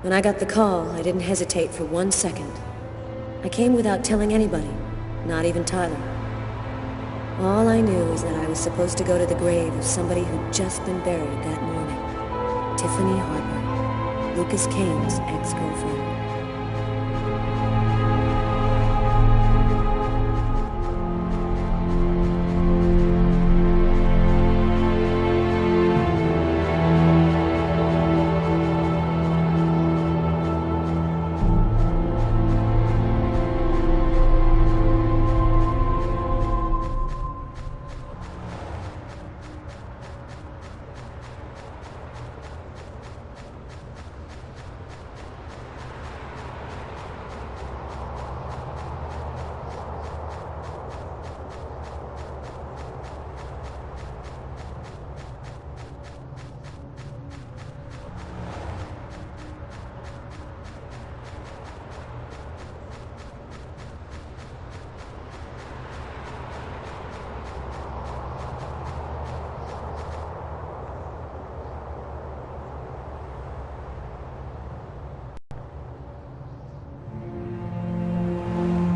When I got the call, I didn't hesitate for 1 second. I came without telling anybody, not even Tyler. All I knew is that I was supposed to go to the grave of somebody who'd just been buried that morning. Tiffany Harper, Lucas Kane's ex-girlfriend.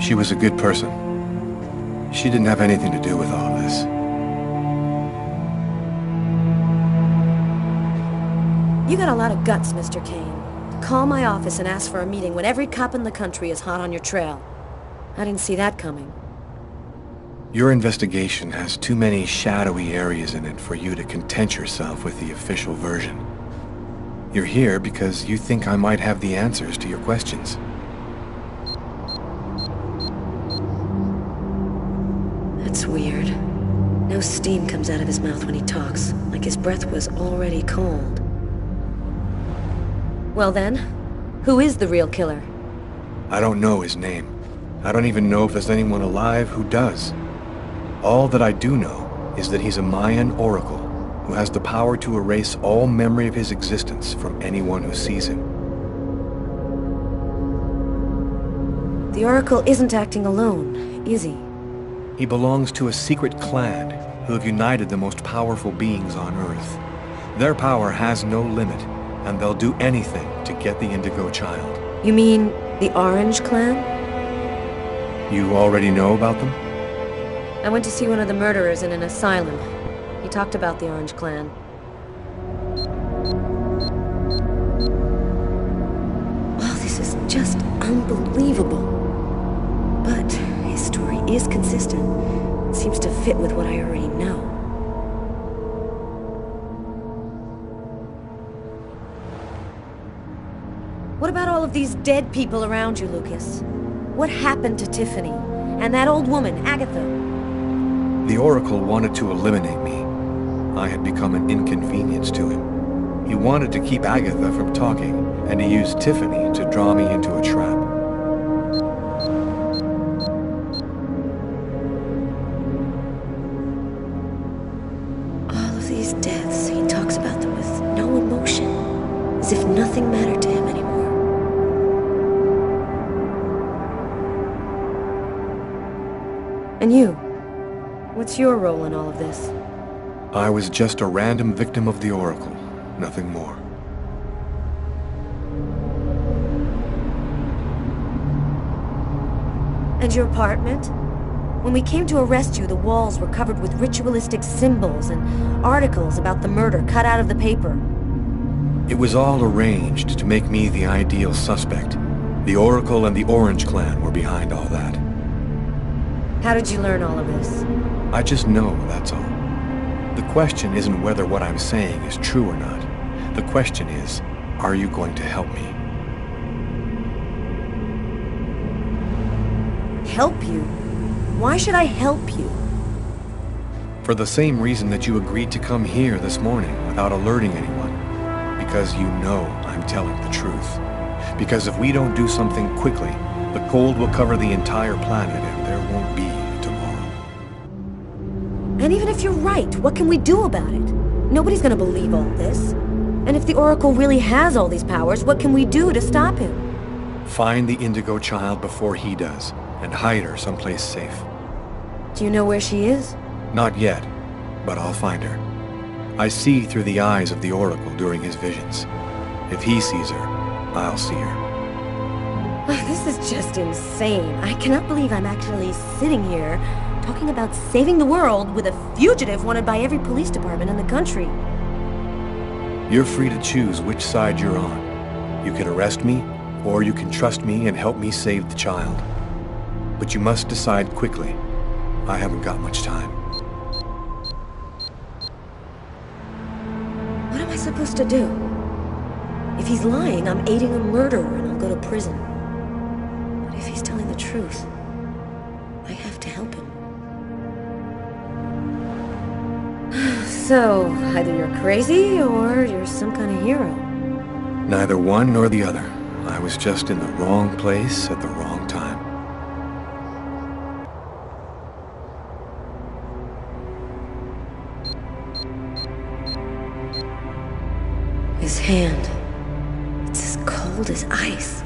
She was a good person. She didn't have anything to do with all of this. You got a lot of guts, Mr. Kane. Call my office and ask for a meeting when every cop in the country is hot on your trail. I didn't see that coming. Your investigation has too many shadowy areas in it for you to content yourself with the official version. You're here because you think I might have the answers to your questions. That's weird. No steam comes out of his mouth when he talks, like his breath was already cold. Well then, who is the real killer? I don't know his name. I don't even know if there's anyone alive who does. All that I do know is that he's a Mayan oracle who has the power to erase all memory of his existence from anyone who sees him. The Oracle isn't acting alone, is he? He belongs to a secret clan who have united the most powerful beings on Earth. Their power has no limit, and they'll do anything to get the Indigo Child. You mean the Orange Clan? You already know about them? I went to see one of the murderers in an asylum. He talked about the Orange Clan. Oh, this is just unbelievable. But his story is consistent. It seems to fit with what I already know. What about all of these dead people around you, Lucas? What happened to Tiffany? And that old woman, Agatha? The Oracle wanted to eliminate me. I had become an inconvenience to him. He wanted to keep Agatha from talking, and he used Tiffany to draw me into a trap. All of these deaths, he talks about them with no emotion, as if nothing mattered to him anymore. And you? What's your role in all of this? I was just a random victim of the Oracle, nothing more. And your apartment? When we came to arrest you, the walls were covered with ritualistic symbols and articles about the murder cut out of the paper. It was all arranged to make me the ideal suspect. The Oracle and the Orange Clan were behind all that. How did you learn all of this? I just know, that's all. The question isn't whether what I'm saying is true or not. The question is, are you going to help me? Help you? Why should I help you? For the same reason that you agreed to come here this morning without alerting anyone. Because you know I'm telling the truth. Because if we don't do something quickly, the cold will cover the entire planet and there won't be a tomorrow. And even if you're right, what can we do about it? Nobody's gonna believe all this. And if the Oracle really has all these powers, what can we do to stop him? Find the Indigo Child before he does, and hide her someplace safe. Do you know where she is? Not yet, but I'll find her. I see through the eyes of the Oracle during his visions. If he sees her, I'll see her. This is just insane. I cannot believe I'm actually sitting here talking about saving the world with a fugitive wanted by every police department in the country. You're free to choose which side you're on. You can arrest me, or you can trust me and help me save the child. But you must decide quickly. I haven't got much time. What am I supposed to do? If he's lying, I'm aiding a murderer and I'll go to prison. But if he's telling the truth, I have to help him. So, either you're crazy or you're some kind of hero. Neither one nor the other. I was just in the wrong place at the wrong time. His hand. It's as cold as ice.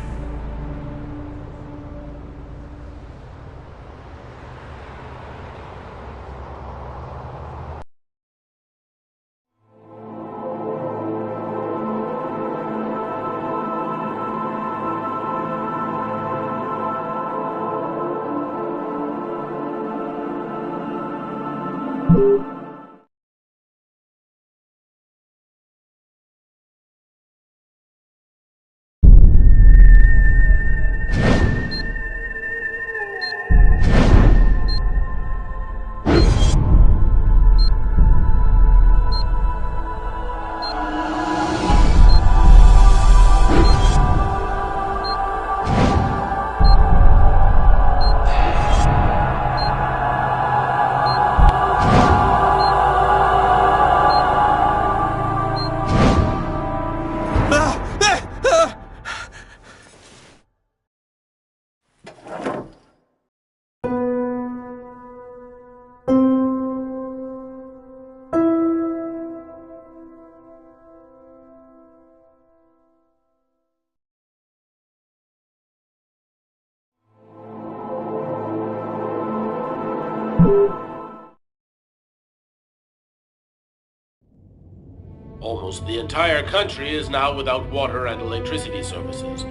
Almost the entire country is now without water and electricity services.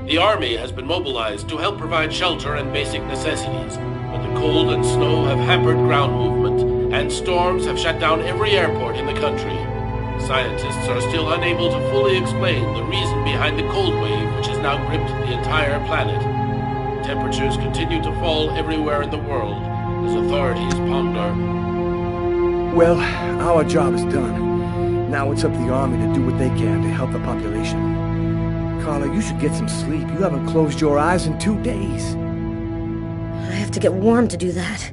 The army has been mobilized to help provide shelter and basic necessities, but the cold and snow have hampered ground movement, and storms have shut down every airport in the country. Scientists are still unable to fully explain the reason behind the cold wave which has now gripped the entire planet. Temperatures continue to fall everywhere in the world as authorities ponder. Well, our job is done. Now it's up to the army to do what they can to help the population. Carla, you should get some sleep. You haven't closed your eyes in 2 days. I have to get warm to do that.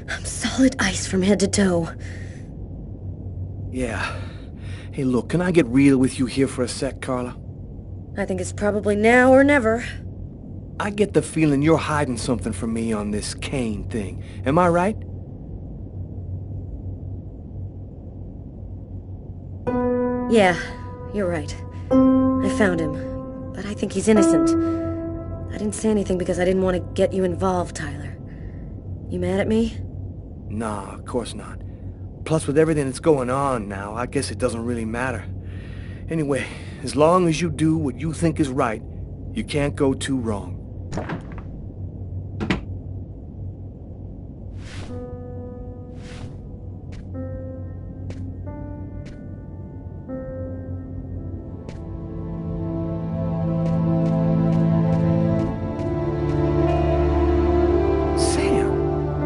I'm solid ice from head to toe. Yeah. Hey, look, can I get real with you here for a sec, Carla? I think it's probably now or never. I get the feeling you're hiding something from me on this Kane thing. Am I right? Yeah, you're right. I found him, but I think he's innocent. I didn't say anything because I didn't want to get you involved, Tyler. You mad at me? Nah, of course not. Plus, with everything that's going on now, I guess it doesn't really matter. Anyway, as long as you do what you think is right, you can't go too wrong.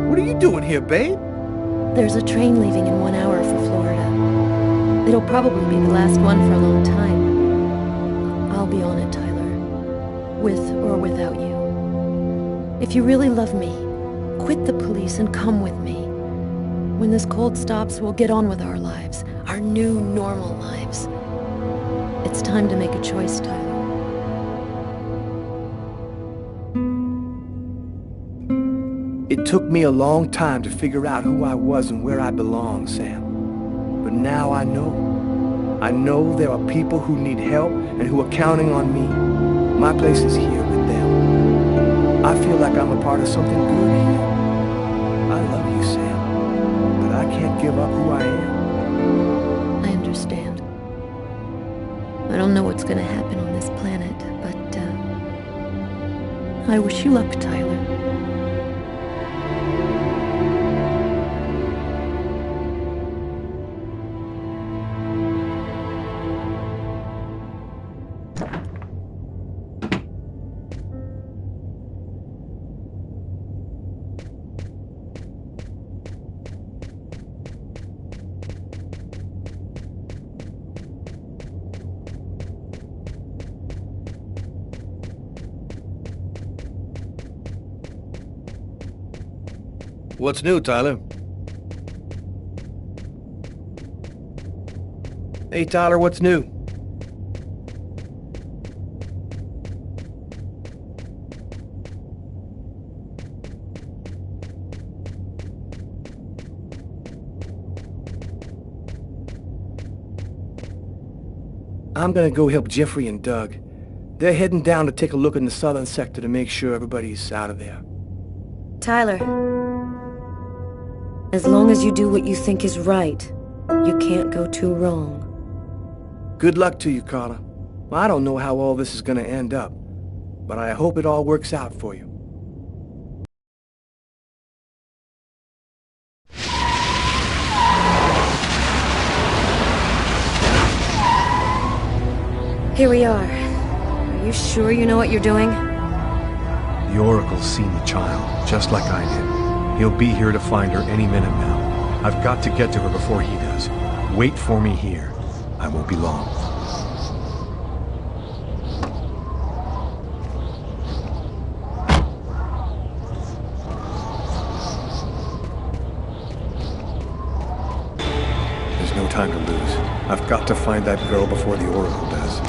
What are you doing here, babe? There's a train leaving in 1 hour for Florida. It'll probably be the last one for a long time. I'll be on it, Tyler. With or without you. If you really love me, quit the police and come with me. When this cold stops, we'll get on with our lives. Our new, normal lives. It's time to make a choice, Tyler. It took me a long time to figure out who I was and where I belong, Sam. But now I know. I know there are people who need help and who are counting on me. My place is here with them. I feel like I'm a part of something good here. I love you, Sam. But I can't give up who I am. gonna happen on this planet, but, I wish you luck, Tyler. What's new, Tyler? Hey, Tyler, what's new? I'm gonna go help Jeffrey and Doug. They're heading down to take a look in the southern sector to make sure everybody's out of there. Tyler, as long as you do what you think is right, you can't go too wrong. Good luck to you, Carter. Well, I don't know how all this is gonna end up, but I hope it all works out for you. Here we are. Are you sure you know what you're doing? The Oracle's seen the child, just like I did. He'll be here to find her any minute now. I've got to get to her before he does. Wait for me here. I won't be long. There's no time to lose. I've got to find that girl before the Oracle does.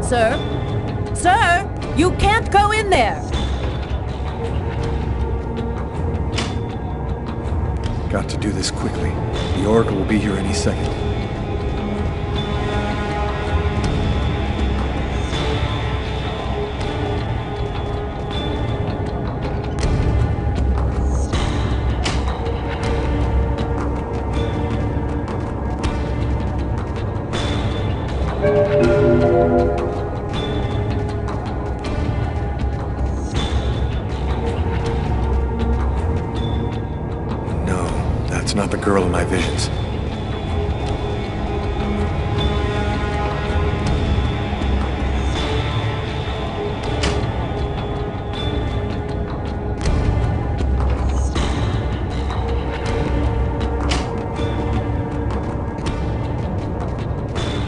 Sir? Sir! You can't go in there! Got to do this quickly. The Oracle will be here any second. Not the girl in my visions.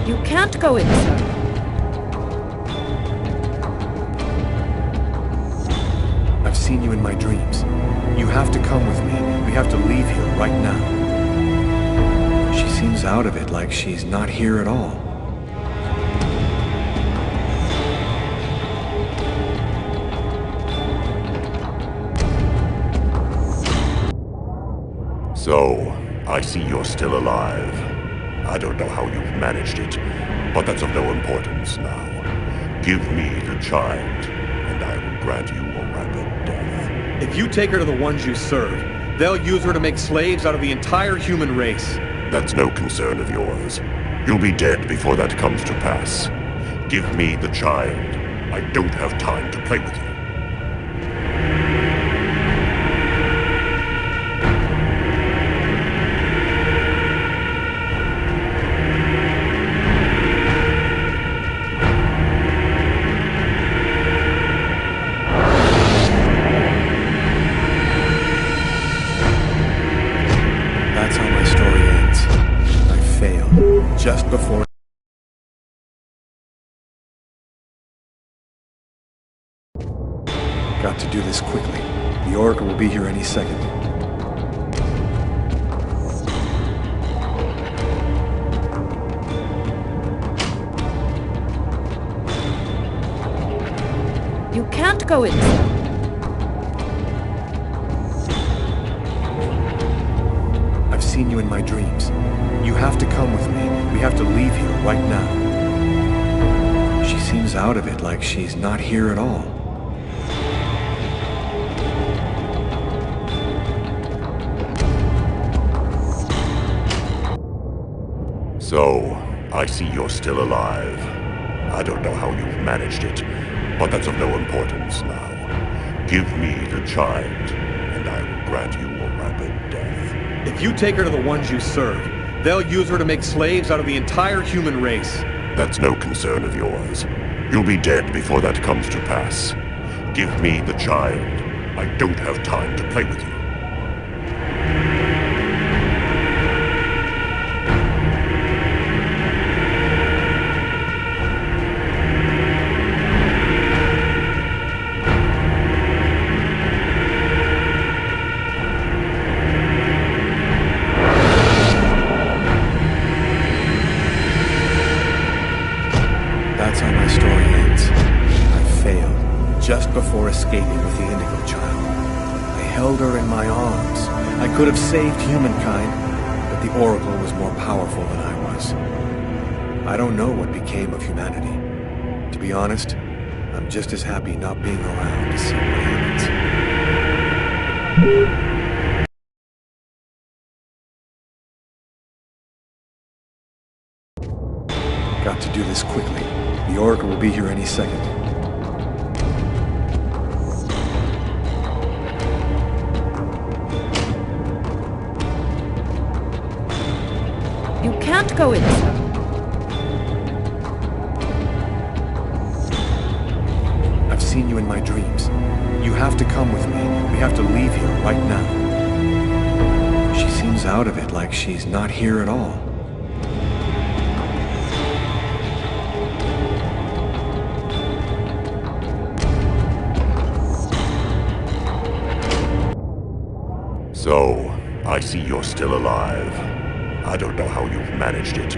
You can't go in, sir. I've seen you in my dreams. You have to come with me. We have to leave here right now. She seems out of it, like she's not here at all. So, I see you're still alive. I don't know how you've managed it, but that's of no importance now. Give me the child, and I will grant you a rapid death. If you take her to the ones you serve, they'll use her to make slaves out of the entire human race. That's no concern of yours. You'll be dead before that comes to pass. Give me the child. I don't have time to play with you. That's how my story ends. I failed. Just before... Got to do this quickly. The Oracle will be here any second. You can't go in, sir. I've seen you in my dreams. You have to come with me. We have to leave here right now. She seems out of it, like she's not here at all. So, I see you're still alive. I don't know how you've managed it, but that's of no importance now. Give me the child, and I will grant you a rapid death. If you take her to the ones you serve, they'll use her to make slaves out of the entire human race. That's no concern of yours. You'll be dead before that comes to pass. Give me the child. I don't have time to play with you. That's how my story ends. I failed, just before escaping with the Indigo Child. I held her in my arms. I could have saved humankind, but the Oracle was more powerful than I was. I don't know what became of humanity. To be honest, I'm just as happy not being around to see what happens. Got to do this quickly. The Oracle will be here any second. You can't go in, sir. I've seen you in my dreams. You have to come with me. We have to leave here right now. She seems out of it, like she's not here at all. So, I see you're still alive. I don't know how you've managed it,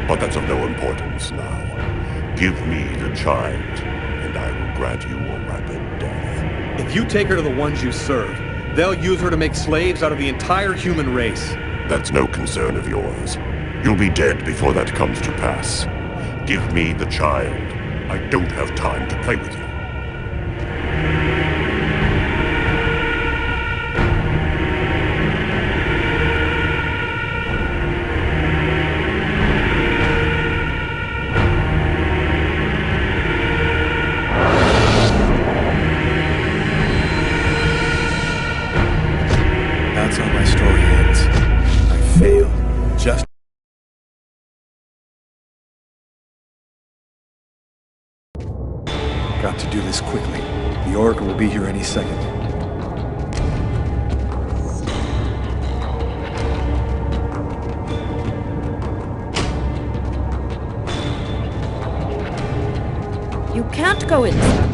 but that's of no importance now. Give me the child, and I will grant you a rapid death. If you take her to the ones you serve, they'll use her to make slaves out of the entire human race. That's no concern of yours. You'll be dead before that comes to pass. Give me the child. I don't have time to play with you. That's how my story ends. I failed, just... Got to do this quickly. The Oracle will be here any second. You can't go in, sir.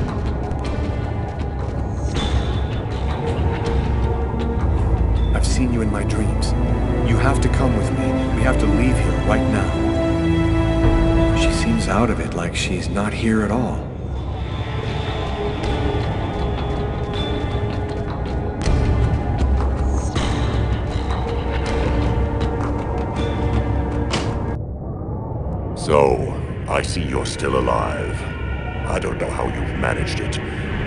I've seen you in my dreams. You have to come with me. We have to leave here right now. She seems out of it, like she's not here at all. So, I see you're still alive. I don't know how you've managed it,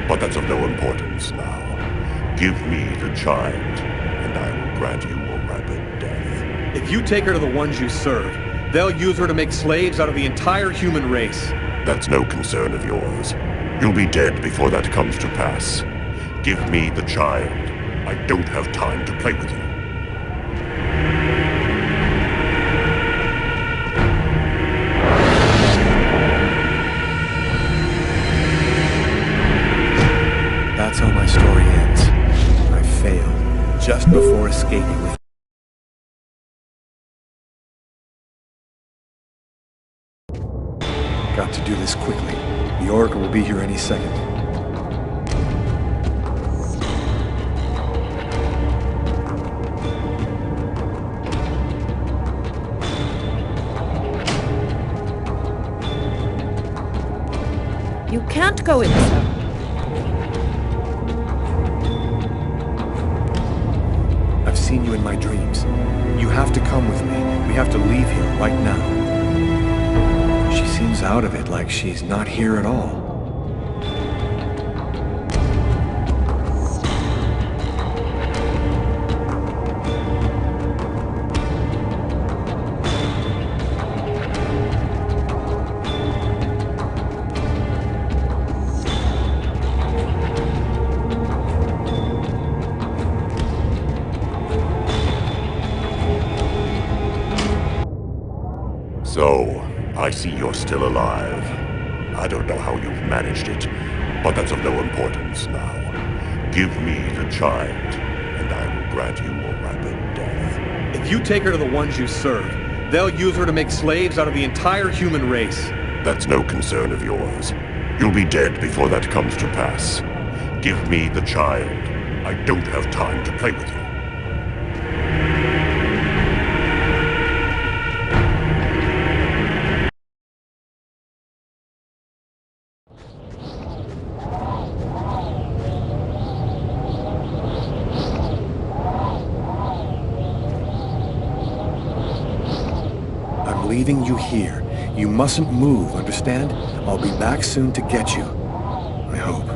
but that's of no importance now. Give me the child, and I will grant you a rapid death. If you take her to the ones you serve, they'll use her to make slaves out of the entire human race. That's no concern of yours. You'll be dead before that comes to pass. Give me the child. I don't have time to play with you. That's how my story ends. I failed, just before escaping with... Got to do this quickly. The Oracle will be here any second. You can't go in, sir. I've seen you in my dreams. You have to come with me. We have to leave here right now. She seems out of it, like she's not here at all. So, I see you're still alive. I don't know how you've managed it, but that's of no importance now. Give me the child, and I will grant you a rapid death. If you take her to the ones you serve, they'll use her to make slaves out of the entire human race. That's no concern of yours. You'll be dead before that comes to pass. Give me the child. I don't have time to play with you. I'm leaving you here. You mustn't move, understand? I'll be back soon to get you. I hope.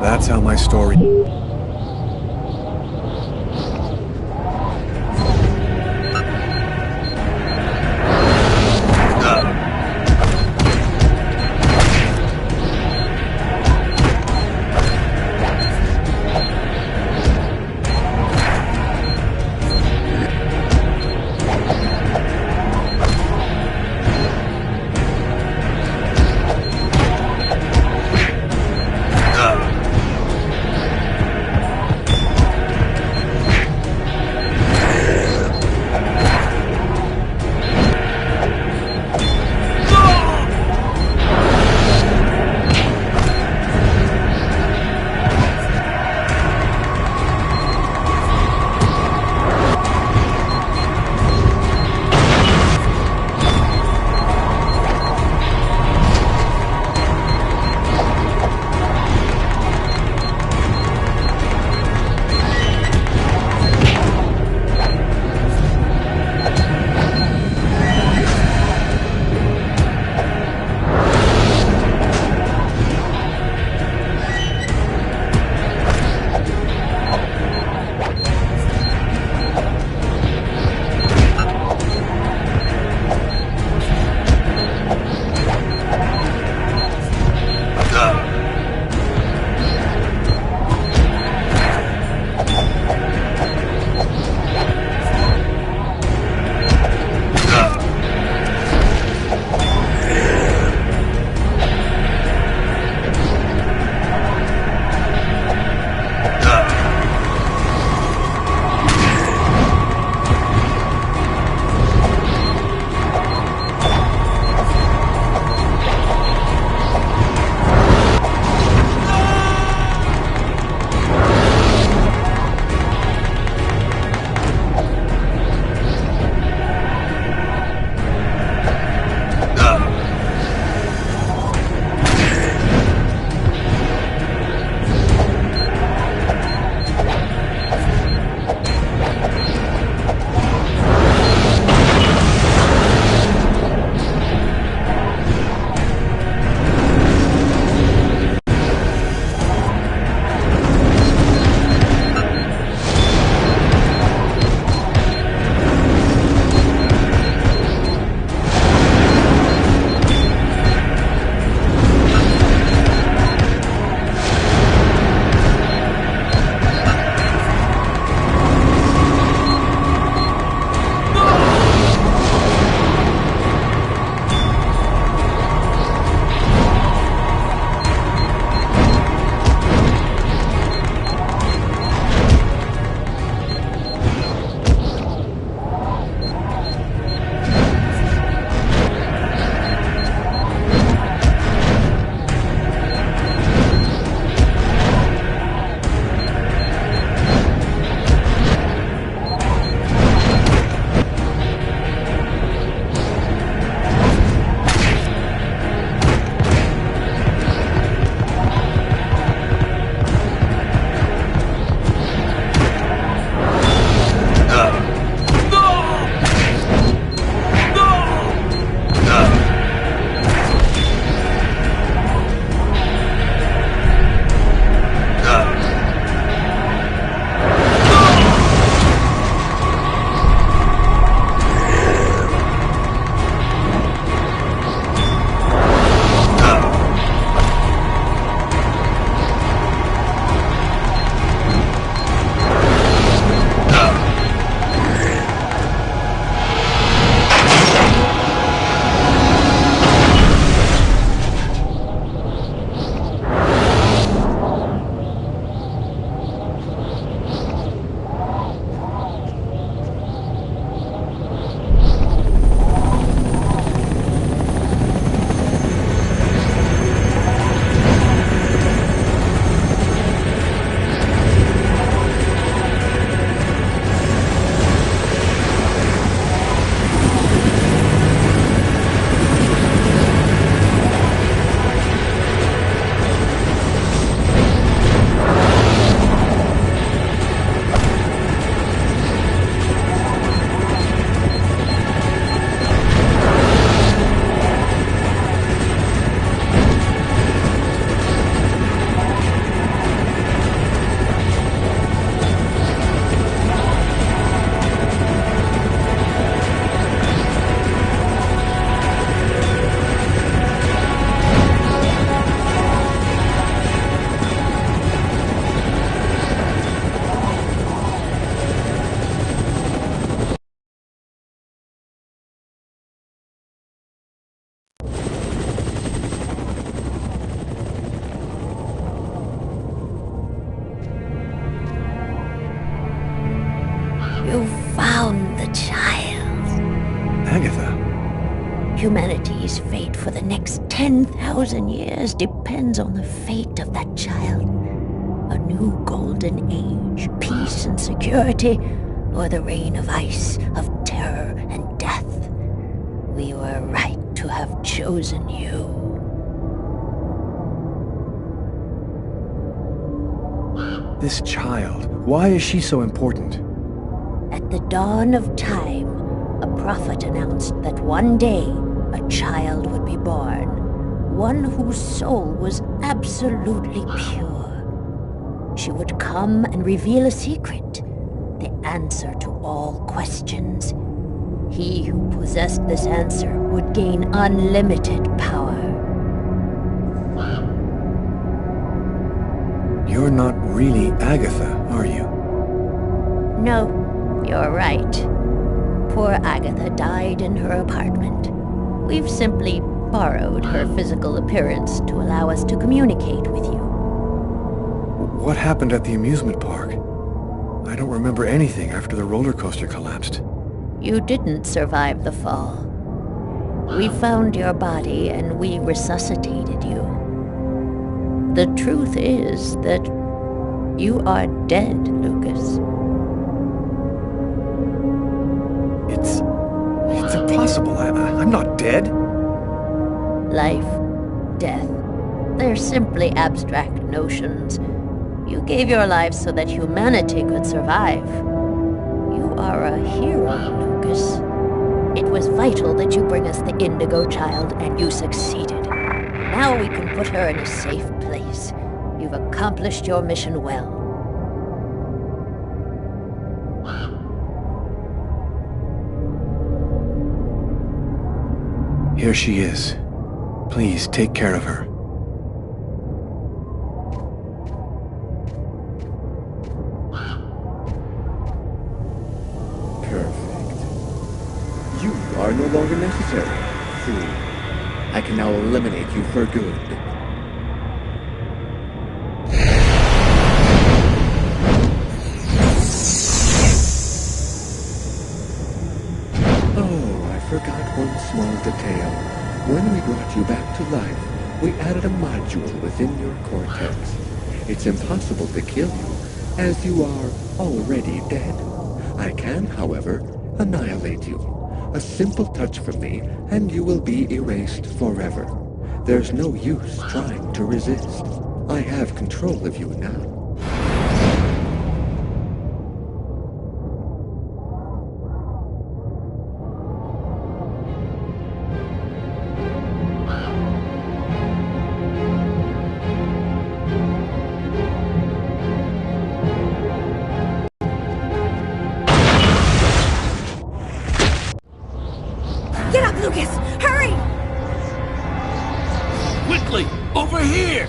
That's how my story... the child. Agatha. Humanity's fate for the next 10,000 years depends on the fate of that child. A new golden age, peace and security, or the reign of ice, of terror and death. We were right to have chosen you. This child, why is she so important? At the dawn of time, a prophet announced that one day a child would be born, one whose soul was absolutely pure. She would come and reveal a secret, the answer to all questions. He who possessed this answer would gain unlimited power. You're not really Agatha, are you? No, you're right. Poor Agatha died in her apartment. We've simply borrowed her physical appearance to allow us to communicate with you. What happened at the amusement park? I don't remember anything after the roller coaster collapsed. You didn't survive the fall. We found your body and we resuscitated you. The truth is that you are dead, Lucas. It's impossible. I'm not dead. Life, death, they're simply abstract notions. You gave your life so that humanity could survive. You are a hero, Lucas. It was vital that you bring us the Indigo Child, and you succeeded. Now we can put her in a safe place. You've accomplished your mission well. Here she is. Please take care of her. Perfect. You are no longer necessary. See, I can now eliminate you for good. Oh, I forgot one small detail. When we brought you back to life, we added a module within your cortex. It's impossible to kill you, as you are already dead. I can, however, annihilate you. A simple touch from me, and you will be erased forever. There's no use trying to resist. I have control of you now. Get up, Lucas! Hurry! Quickly! Over here!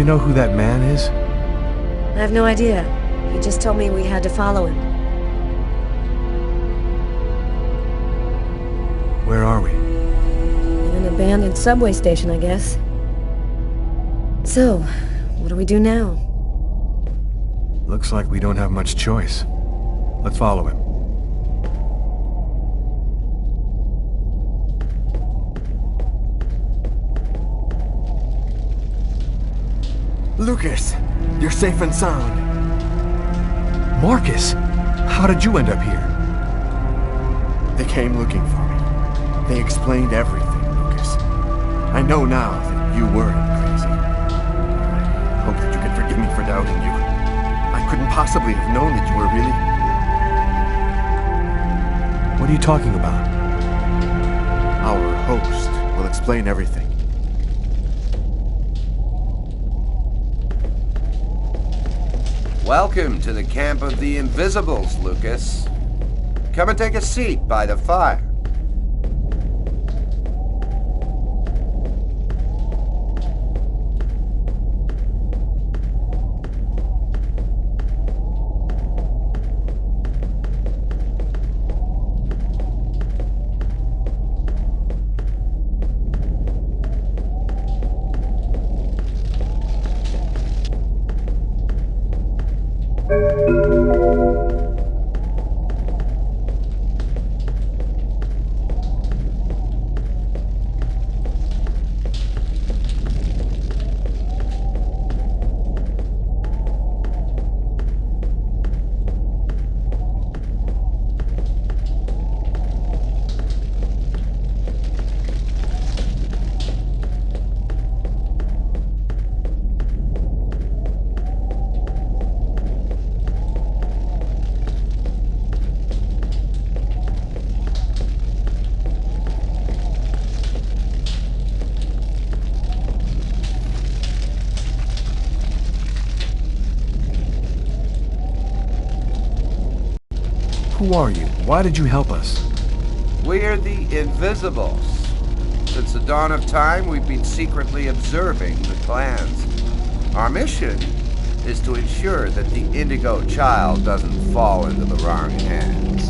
you know who that man is? I have no idea. He just told me we had to follow him. Where are we? In an abandoned subway station, I guess. So, what do we do now? Looks like we don't have much choice. Let's follow him. Lucas, you're safe and sound. Marcus! How did you end up here? They came looking for me. They explained everything, Lucas. I know now that you weren't crazy. I hope that you can forgive me for doubting you. I couldn't possibly have known that you were really... What are you talking about? Our host will explain everything. Welcome to the camp of the Invisibles, Lucas. Come and take a seat by the fire. Who are you? Why did you help us? We're the Invisibles. Since the dawn of time, we've been secretly observing the clans. Our mission is to ensure that the Indigo Child doesn't fall into the wrong hands.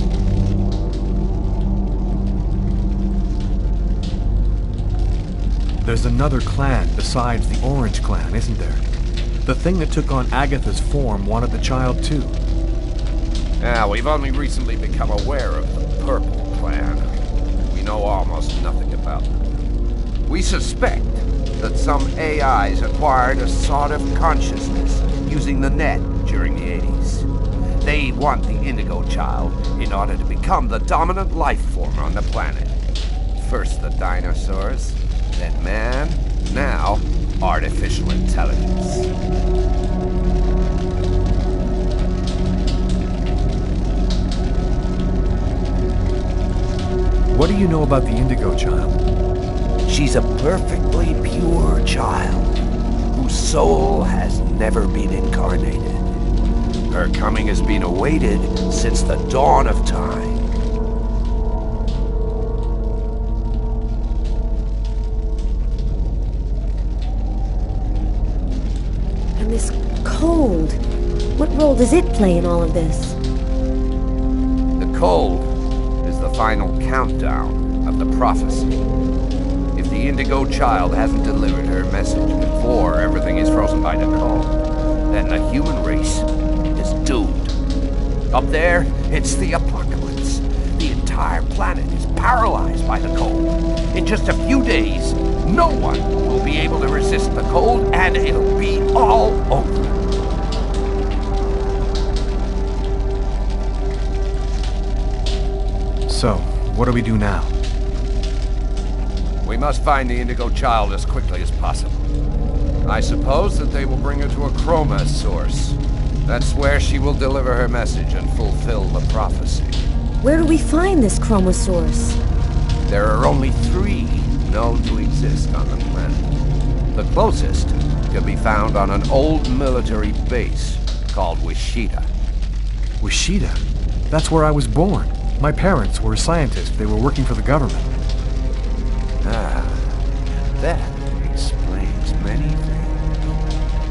There's another clan besides the Orange Clan, isn't there? The thing that took on Agatha's form wanted the child too. We've only recently become aware of the Purple Clan. We know almost nothing about them. We suspect that some AIs acquired a sort of consciousness using the net during the 80s. They want the Indigo Child in order to become the dominant life form on the planet. First the dinosaurs, then man, now artificial intelligence. What do you know about the Indigo Child? She's a perfectly pure child, whose soul has never been incarnated. Her coming has been awaited since the dawn of time. And this cold, what role does it play in all of this? The cold is the final countdown of the prophecy. If the Indigo Child hasn't delivered her message before everything is frozen by the cold, then the human race is doomed. Up there, it's the apocalypse. The entire planet is paralyzed by the cold. In just a few days, no one will be able to resist the cold, and it'll be all over. So, what do we do now? We must find the Indigo Child as quickly as possible. I suppose that they will bring her to a Chroma source. That's where she will deliver her message and fulfill the prophecy. Where do we find this chromosource? There are only 3 known to exist on the planet. The closest can be found on an old military base called Wishida. Wishida? That's where I was born. My parents were scientists. They were working for the government. Ah, that explains many things.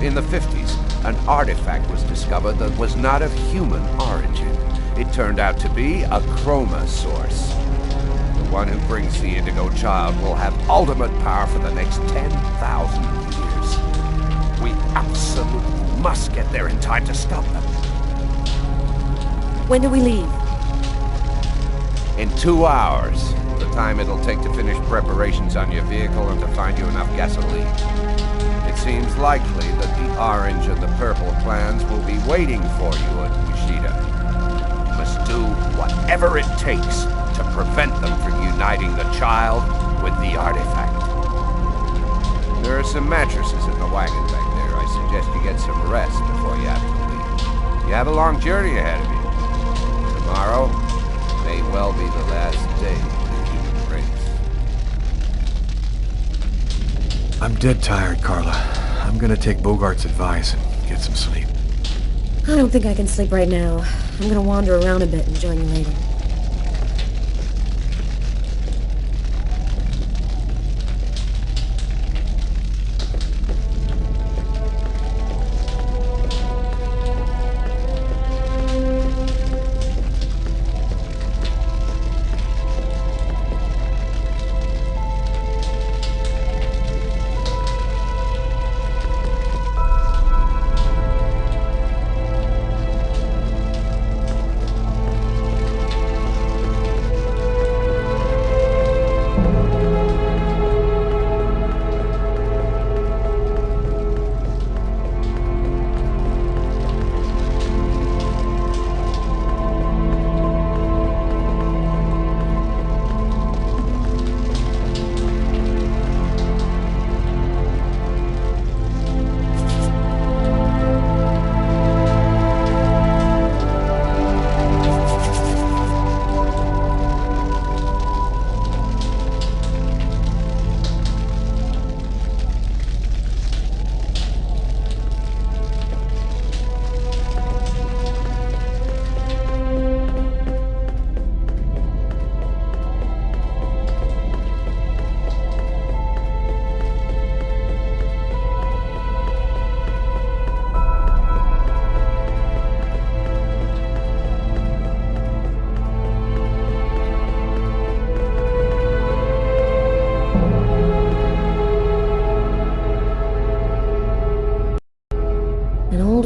In the 50s, an artifact was discovered that was not of human origin. It turned out to be a chroma source. The one who brings the Indigo Child will have ultimate power for the next 10,000 years. We absolutely must get there in time to stop them. When do we leave? In 2 hours. The time it'll take to finish preparations on your vehicle and to find you enough gasoline. It seems likely that the Orange and the Purple clans will be waiting for you at Kushida. You must do whatever it takes to prevent them from uniting the child with the artifact. There are some mattresses in the wagon back there. I suggest you get some rest before you have to leave. You have a long journey ahead of you. Tomorrow may well be the last day of the human race. I'm dead tired, Carla. I'm gonna take Bogart's advice and get some sleep. I don't think I can sleep right now. I'm gonna wander around a bit and join you later.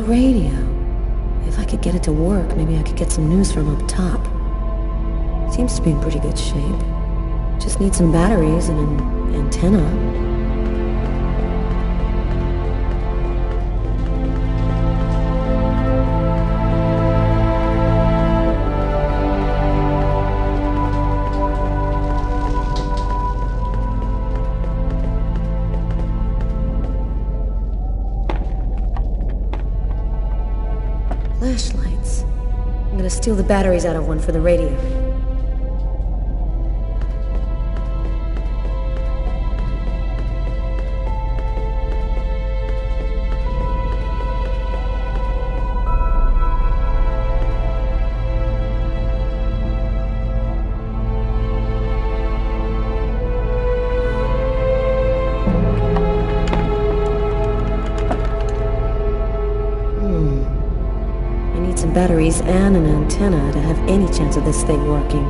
Radio. If I could get it to work, maybe I could get some news from up top. Seems to be in pretty good shape. Just need some batteries and an antenna. Flashlights. I'm gonna steal the batteries out of one for the radio. Batteries and an antenna to have any chance of this thing working.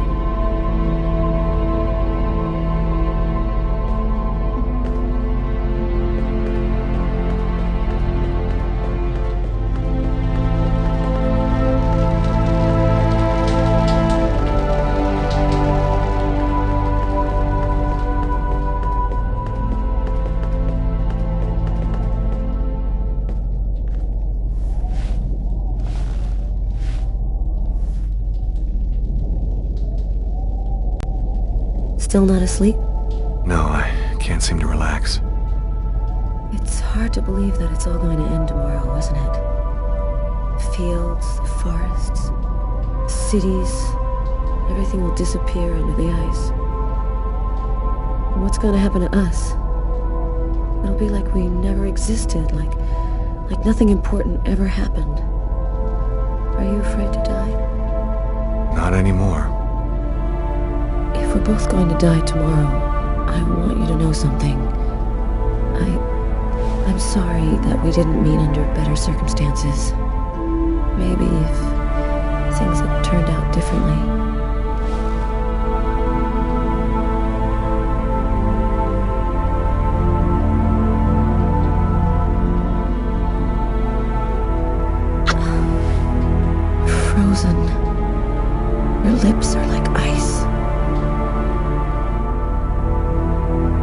Still not asleep? No, I can't seem to relax. It's hard to believe that it's all going to end tomorrow, isn't it? The fields, the forests, the cities, everything will disappear under the ice. And what's going to happen to us? It'll be like we never existed, like nothing important ever happened. Are you afraid to die? Not anymore. If we're both going to die tomorrow, I want you to know something. I I'm sorry that we didn't meet under better circumstances. Maybe if things had turned out differently. Frozen. Your lips are like ice.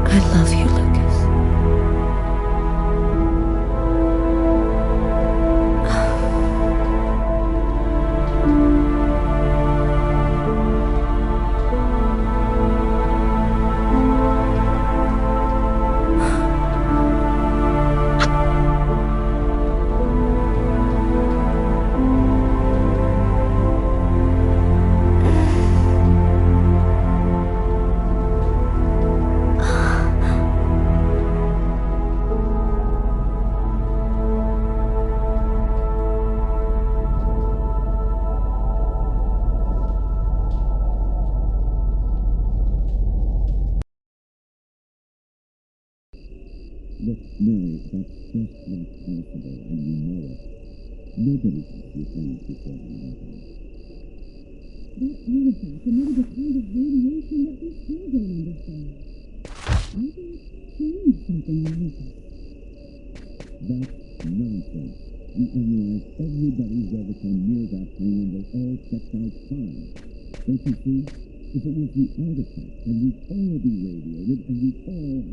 I love you, Lucas. Look, Mary, that's just not possible, and you know it. Nobody can see things before they happen. That artifact emitted a kind of radiation that we still don't understand. Maybe it's changed something in Lucas. That's nonsense. We analyzed everybody who ever came near that thing, and they all checked out fine. Don't you see? If it was the artifact, then we'd all be radiated, and we'd all